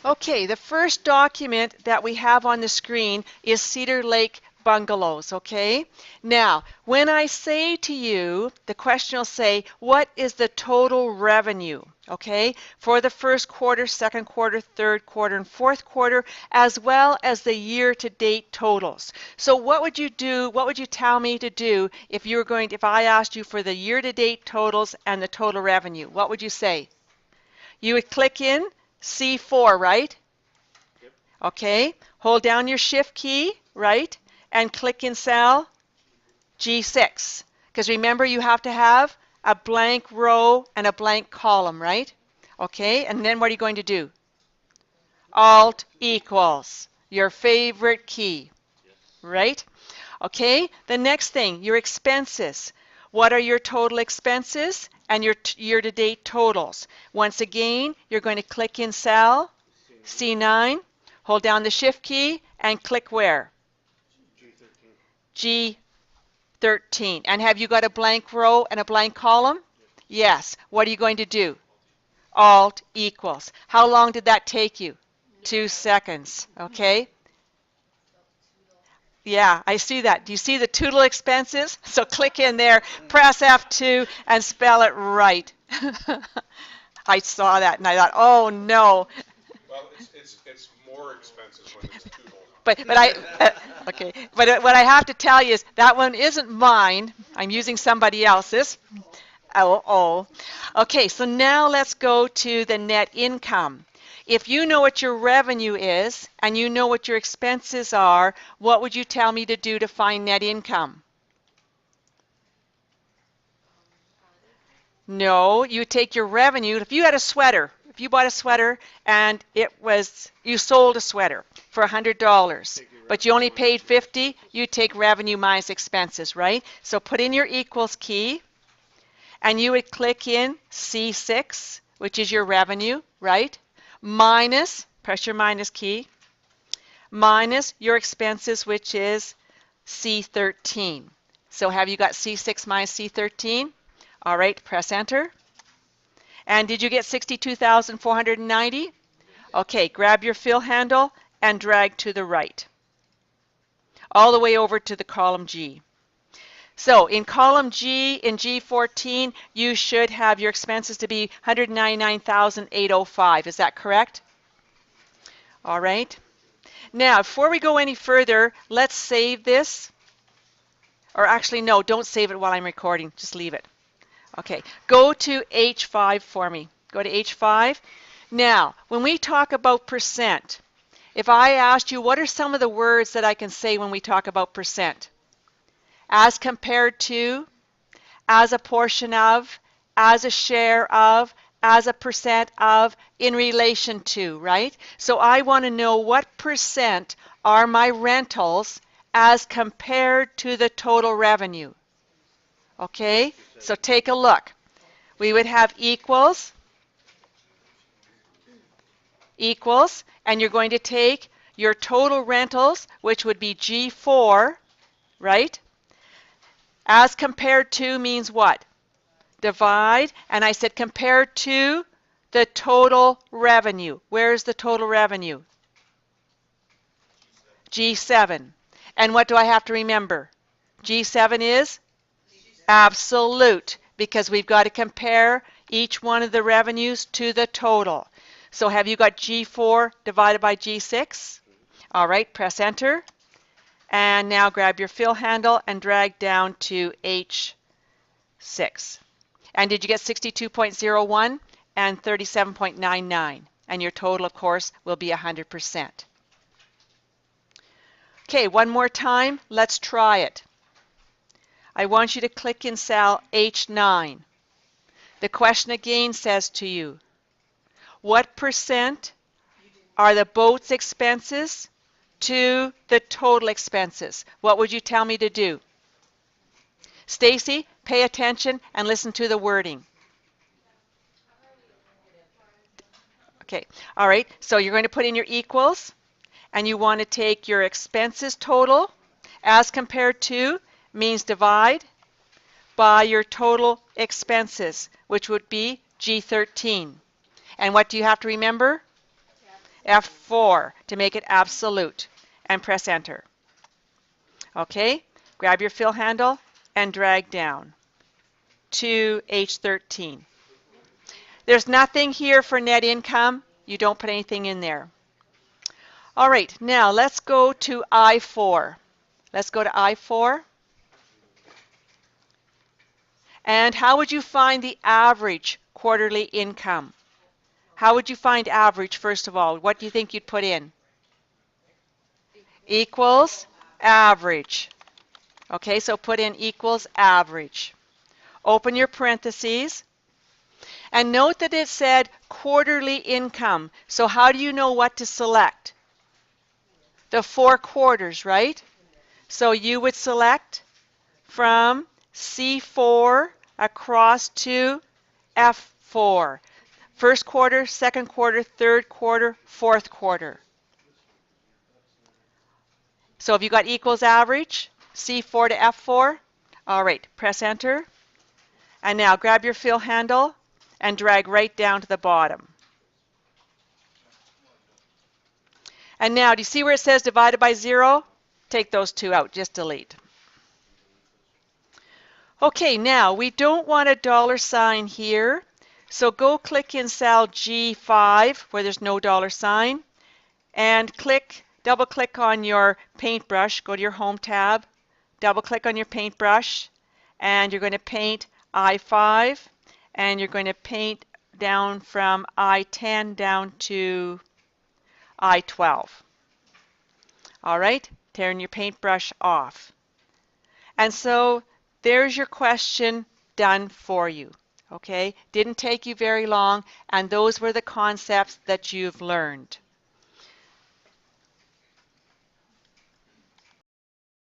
Okay, the first document that we have on the screen is Cedar Lake Bungalows, okay? Now, when I say to you, the question will say, what is the total revenue, okay, for the first quarter, second quarter, third quarter, and fourth quarter, as well as the year-to-date totals. So what would you do, what would you tell me to do if you were going to, if I asked you for the year-to-date totals and the total revenue? What would you say? You would click in C4, right? Yep. Okay, hold down your shift key, right, and click in cell G6. Because remember, you have to have a blank row and a blank column, right? Okay, and then what are you going to do? Alt equals your favorite key, Yes. right? Okay, the next thing, your expenses. What are your total expenses and your year-to-date totals? Once again, you're going to click in cell C9, hold down the shift key, and click where? G13. G13. And have you got a blank row and a blank column? Yes. What are you going to do? Alt equals. How long did that take you? 2 seconds. Okay. Yeah, I see that. Do you see the total expenses? So click in there, press F2, and spell it right. I saw that and I thought, oh no. Well, it's more expensive when it's toodle. But I okay. But what I have to tell you is that one isn't mine. I'm using somebody else's. Oh. Okay, so now let's go to the net income. If you know what your revenue is and you know what your expenses are, what would you tell me to do to find net income? No, you take your revenue. If you had a sweater, if you bought a sweater and you sold a sweater for $100, but you only paid 50, you take revenue minus expenses, right? So put in your equals key and you would click in C6, which is your revenue, right? Minus, press your minus key, minus your expenses, which is C13. So have you got C6 minus C13? All right, press enter. And did you get 62,490? Okay, grab your fill handle and drag to the right, all the way over to the column G. So in column G, in G14, you should have your expenses to be 199,805. Is that correct? All right. Now, before we go any further, let's save this. Or actually, no, don't save it while I'm recording. Just leave it. Okay, go to H5 for me. Go to H5. Now, when we talk about percent, if I asked you what are some of the words that I can say when we talk about percent? As compared to, as a portion of, as a share of, as a percent of, in relation to, right? So I want to know what percent are my rentals as compared to the total revenue. Okay, so take a look. We would have equals, and you're going to take your total rentals, which would be G4, right? As compared to means what? Divide, and I said compared to the total revenue. Where's the total revenue? G7. And what do I have to remember? G7 is absolute, because we've got to compare each one of the revenues to the total. So have you got G4 divided by G6? All right, press enter. And now grab your fill handle and drag down to H6. And did you get 62.01 and 37.99? And your total, of course, will be 100%. Okay, one more time. Let's try it. I want you to click in cell H9. The question again says to you, what percent are the boat's expenses to the total expenses? What would you tell me to do? Stacy, pay attention and listen to the wording. Okay, all right, so you're going to put in your equals, and you want to take your expenses total as compared to means divide by your total expenses, which would be G13. And what do you have to remember? F4 to make it absolute, and press enter. Okay, grab your fill handle and drag down to H13. There's nothing here for net income. You don't put anything in there. All right, now let's go to I4. Let's go to I4. And how would you find the average quarterly income? How would you find average, first of all? What do you think you'd put in? Equals average. Okay, so put in equals average. Open your parentheses. And note that it said quarterly income. So how do you know what to select? The 4 quarters, right? So you would select from C4 across to F4. First quarter, second quarter, third quarter, fourth quarter. So have you got equals average, C4 to F4? All right, press enter. And now grab your fill handle and drag right down to the bottom. And now, do you see where it says divided by 0? Take those 2 out, just delete. Okay, now we don't want a dollar sign here, so go click in cell G5 where there's no dollar sign, and double click on your paintbrush. Go to your home tab, double click on your paintbrush, and you're going to paint I5, and you're going to paint down from I10 down to I12. All right, turn your paintbrush off. And so there's your question done for you. Okay, didn't take you very long, and those were the concepts that you've learned.